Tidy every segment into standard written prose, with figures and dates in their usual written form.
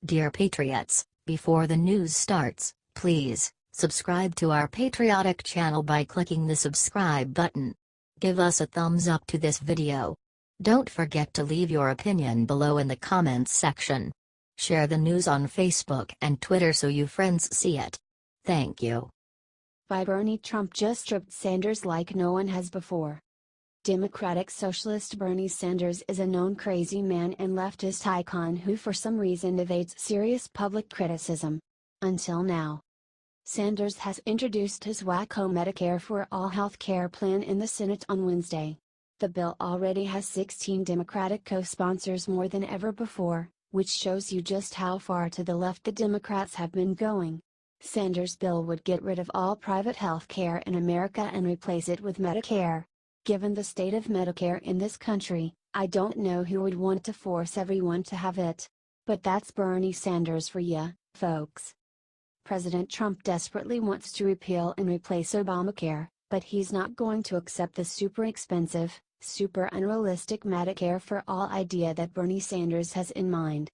Dear Patriots, before the news starts, please subscribe to our patriotic channel by clicking the subscribe button. Give us a thumbs up to this video. Don't forget to leave your opinion below in the comments section. Share the news on Facebook and Twitter so you friends see it. Thank you. By Bernie. Trump just stripped Sanders like no one has before. Democratic socialist Bernie Sanders is a known crazy man and leftist icon who for some reason evades serious public criticism. Until now. Sanders has introduced his wacko Medicare-for-All healthcare plan in the Senate on Wednesday. The bill already has 16 Democratic co-sponsors, more than ever before, which shows you just how far to the left the Democrats have been going. Sanders' bill would get rid of all private health care in America and replace it with Medicare. Given the state of Medicare in this country, I don't know who would want to force everyone to have it. But that's Bernie Sanders for ya, folks. President Trump desperately wants to repeal and replace Obamacare, but he's not going to accept the super expensive, super unrealistic Medicare for all idea that Bernie Sanders has in mind.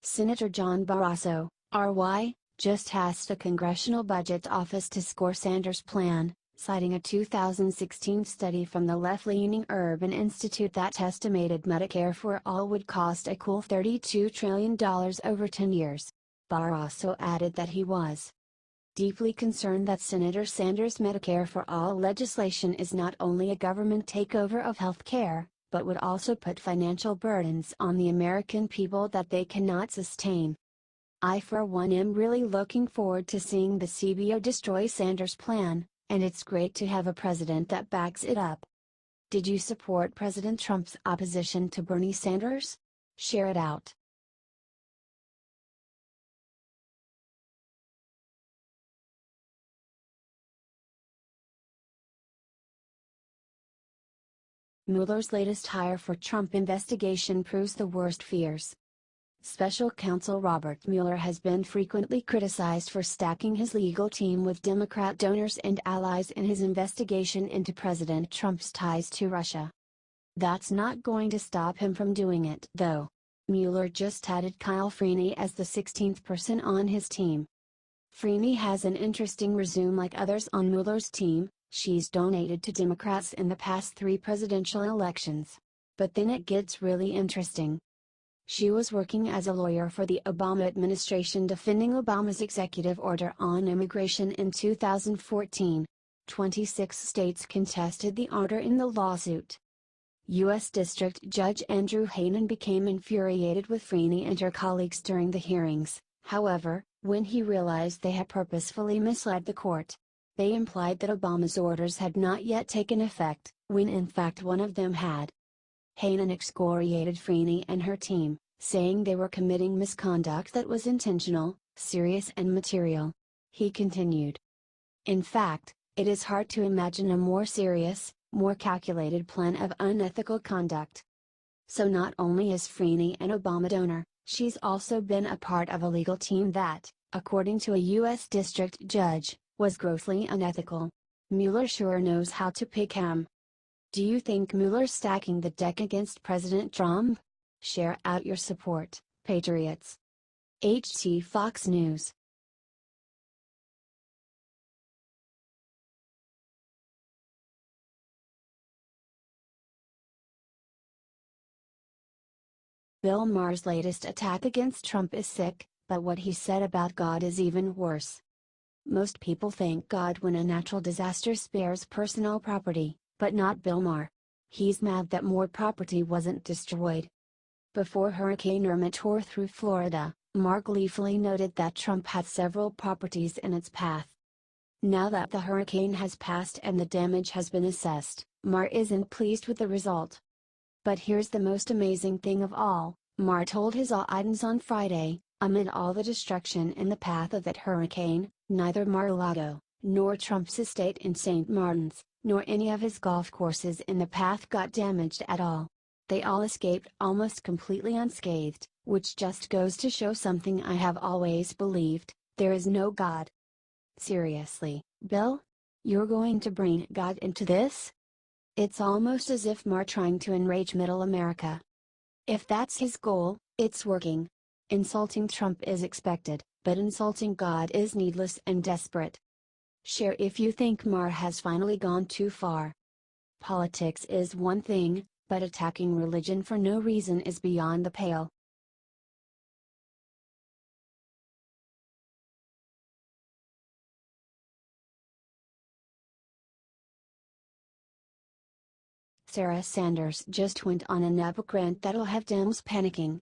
Senator John Barrasso, RY, just asked the Congressional Budget Office to score Sanders' plan, citing a 2016 study from the left-leaning Urban Institute that estimated Medicare for all would cost a cool $32 trillion over 10 years. Barrasso added that he was deeply concerned that Senator Sanders' Medicare for all legislation is not only a government takeover of health care, but would also put financial burdens on the American people that they cannot sustain. I for one am really looking forward to seeing the CBO destroy Sanders' plan, and it's great to have a president that backs it up. Did you support President Trump's opposition to Bernie Sanders? Share it out. Mueller's latest hire for Trump investigation proves the worst fears. Special counsel Robert Mueller has been frequently criticized for stacking his legal team with Democrat donors and allies in his investigation into President Trump's ties to Russia. That's not going to stop him from doing it, though. Mueller just added Kyle Freeney as the 16th person on his team. Freeney has an interesting resume like others on Mueller's team. She's donated to Democrats in the past 3 presidential elections. But then it gets really interesting. She was working as a lawyer for the Obama administration defending Obama's executive order on immigration in 2014. 26 states contested the order in the lawsuit. U.S. District Judge Andrew Hanen became infuriated with Freeney and her colleagues during the hearings. However, when he realized they had purposefully misled the court, they implied that Obama's orders had not yet taken effect, when in fact one of them had. Hanen excoriated Freeney and her team, saying they were committing misconduct that was intentional, serious and material. He continued. In fact, it is hard to imagine a more serious, more calculated plan of unethical conduct. So not only is Freeney an Obama donor, she's also been a part of a legal team that, according to a U.S. district judge, was grossly unethical. Mueller sure knows how to pick 'em. Do you think Mueller's stacking the deck against President Trump? Share out your support, Patriots. HT Fox News. Bill Maher's latest attack against Trump is sick, but what he said about God is even worse. Most people thank God when a natural disaster spares personal property, but not Bill Maher. He's mad that more property wasn't destroyed. Before Hurricane Irma tore through Florida, Maher gleefully noted that Trump had several properties in its path. Now that the hurricane has passed and the damage has been assessed, Maher isn't pleased with the result. But here's the most amazing thing of all, Maher told his audience on Friday, amid all the destruction in the path of that hurricane, neither Mar-a-Lago, nor Trump's estate in St. Martin's, nor any of his golf courses in the path got damaged at all. They all escaped almost completely unscathed, which just goes to show something I have always believed: there is no God. Seriously, Bill? You're going to bring God into this? It's almost as if Maher trying to enrage Middle America. If that's his goal, it's working. Insulting Trump is expected, but insulting God is needless and desperate. Share if you think Maher has finally gone too far. Politics is one thing, but attacking religion for no reason is beyond the pale. Sarah Sanders just went on an epic rant that'll have Dems panicking.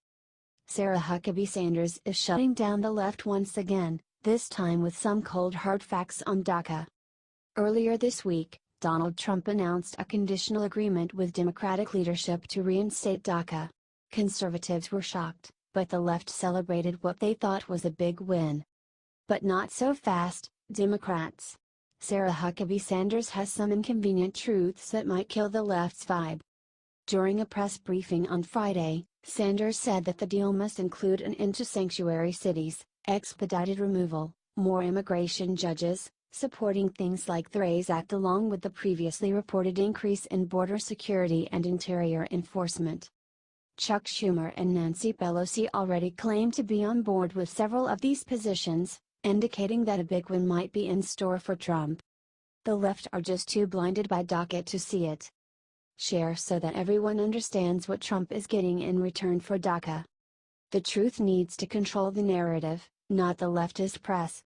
Sarah Huckabee Sanders is shutting down the left once again, this time with some cold hard facts on DACA. Earlier this week, Donald Trump announced a conditional agreement with Democratic leadership to reinstate DACA. Conservatives were shocked, but the left celebrated what they thought was a big win. But not so fast, Democrats. Sarah Huckabee Sanders has some inconvenient truths that might kill the left's vibe. During a press briefing on Friday, Sanders said that the deal must include an end to sanctuary cities, expedited removal, more immigration judges, supporting things like the RAISE Act along with the previously reported increase in border security and interior enforcement. Chuck Schumer and Nancy Pelosi already claim to be on board with several of these positions, indicating that a big win might be in store for Trump. The left are just too blinded by DACA to see it. Share so that everyone understands what Trump is getting in return for DACA. The truth needs to control the narrative, not the leftist press.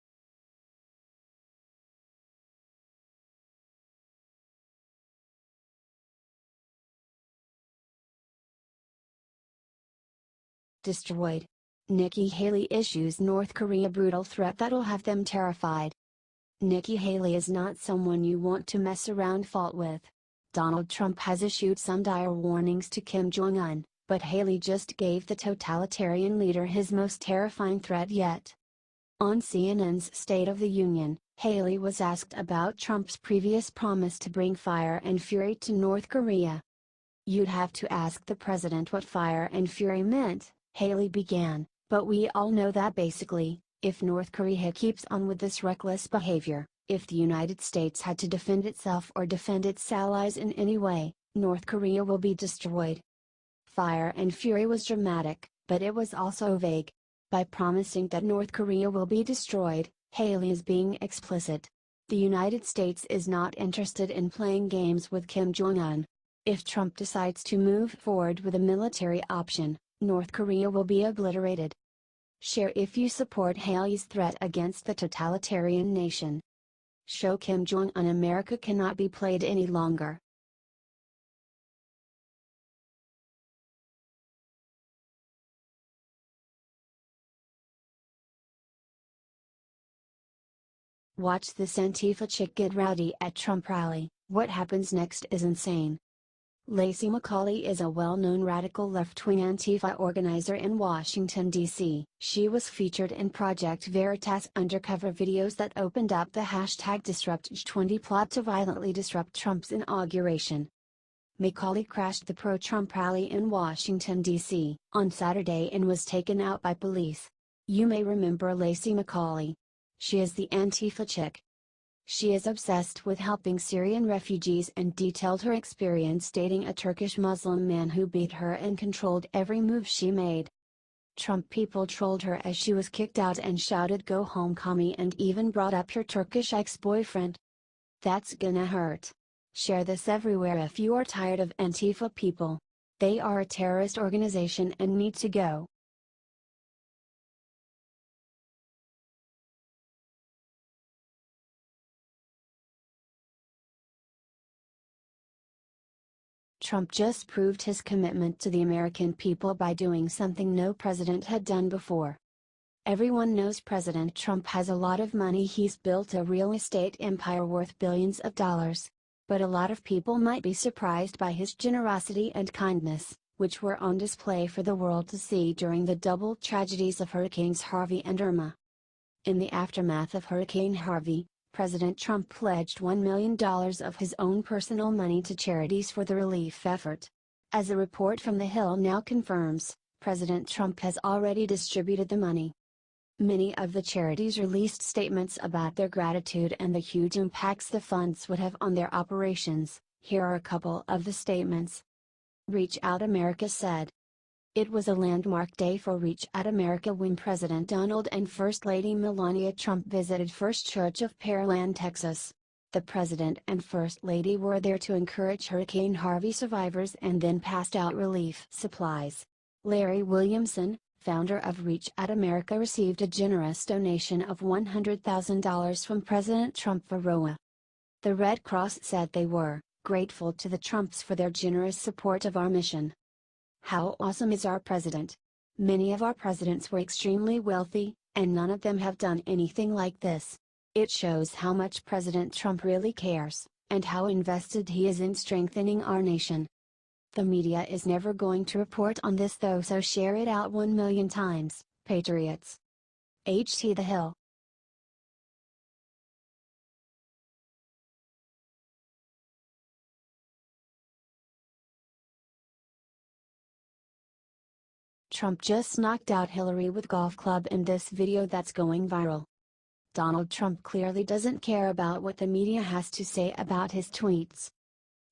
Destroyed. Nikki Haley issues North Korea brutal threat that'll have them terrified. Nikki Haley is not someone you want to mess around fault with. Donald Trump has issued some dire warnings to Kim Jong-un, but Haley just gave the totalitarian leader his most terrifying threat yet. On CNN's State of the Union, Haley was asked about Trump's previous promise to bring fire and fury to North Korea. "You'd have to ask the president what fire and fury meant," Haley began, "but we all know that basically, if North Korea keeps on with this reckless behavior, if the United States had to defend itself or defend its allies in any way, North Korea will be destroyed." Fire and fury was dramatic, but it was also vague. By promising that North Korea will be destroyed, Haley is being explicit. The United States is not interested in playing games with Kim Jong-un. If Trump decides to move forward with a military option, North Korea will be obliterated. Share if you support Haley's threat against the totalitarian nation. Show Kim Jong-un America cannot be played any longer. Watch this Antifa chick get rowdy at Trump rally. What happens next is insane. Lacey McCauley is a well-known radical left-wing Antifa organizer in Washington, D.C. She was featured in Project Veritas undercover videos that opened up the hashtag #DisruptJ20 plot to violently disrupt Trump's inauguration. McCauley crashed the pro-Trump rally in Washington, D.C. on Saturday and was taken out by police. You may remember Lacey McCauley. She is the Antifa chick. She is obsessed with helping Syrian refugees and detailed her experience dating a Turkish Muslim man who beat her and controlled every move she made. Trump people trolled her as she was kicked out and shouted "Go home commie" and even brought up your Turkish ex-boyfriend. That's gonna hurt. Share this everywhere if you are tired of Antifa people. They are a terrorist organization and need to go. Trump just proved his commitment to the American people by doing something no president had done before. Everyone knows President Trump has a lot of money. He's built a real estate empire worth billions of dollars. But a lot of people might be surprised by his generosity and kindness, which were on display for the world to see during the double tragedies of Hurricanes Harvey and Irma. In the aftermath of Hurricane Harvey, President Trump pledged $1 million of his own personal money to charities for the relief effort. As a report from The Hill now confirms, President Trump has already distributed the money. Many of the charities released statements about their gratitude and the huge impacts the funds would have on their operations. Here are a couple of the statements. Reach Out America said, It was a landmark day for Reach at America when President Donald and First Lady Melania Trump visited First Church of Pearland, Texas. The President and First Lady were there to encourage Hurricane Harvey survivors and then passed out relief supplies. Larry Williamson, founder of Reach at America, received a generous donation of $100,000 from President Trump for ROA. The Red Cross said they were grateful to the Trumps for their generous support of our mission. How awesome is our president? Many of our presidents were extremely wealthy, and none of them have done anything like this. It shows how much President Trump really cares, and how invested he is in strengthening our nation. The media is never going to report on this though, so share it out 1 million times, patriots. HT The Hill. Trump just knocked out Hillary with golf club in this video that's going viral. Donald Trump clearly doesn't care about what the media has to say about his tweets.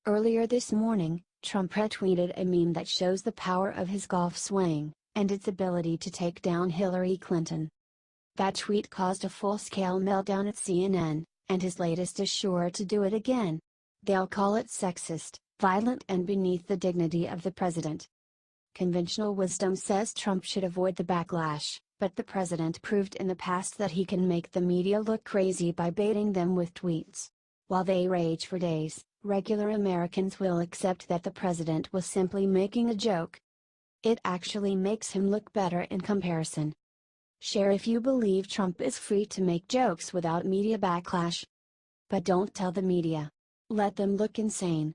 Earlier this morning, Trump retweeted a meme that shows the power of his golf swing, and its ability to take down Hillary Clinton. That tweet caused a full-scale meltdown at CNN, and his latest is sure to do it again. They'll call it sexist, violent, and beneath the dignity of the president. Conventional wisdom says Trump should avoid the backlash, but the president proved in the past that he can make the media look crazy by baiting them with tweets. While they rage for days, regular Americans will accept that the president was simply making a joke. It actually makes him look better in comparison. Share if you believe Trump is free to make jokes without media backlash. But don't tell the media. Let them look insane.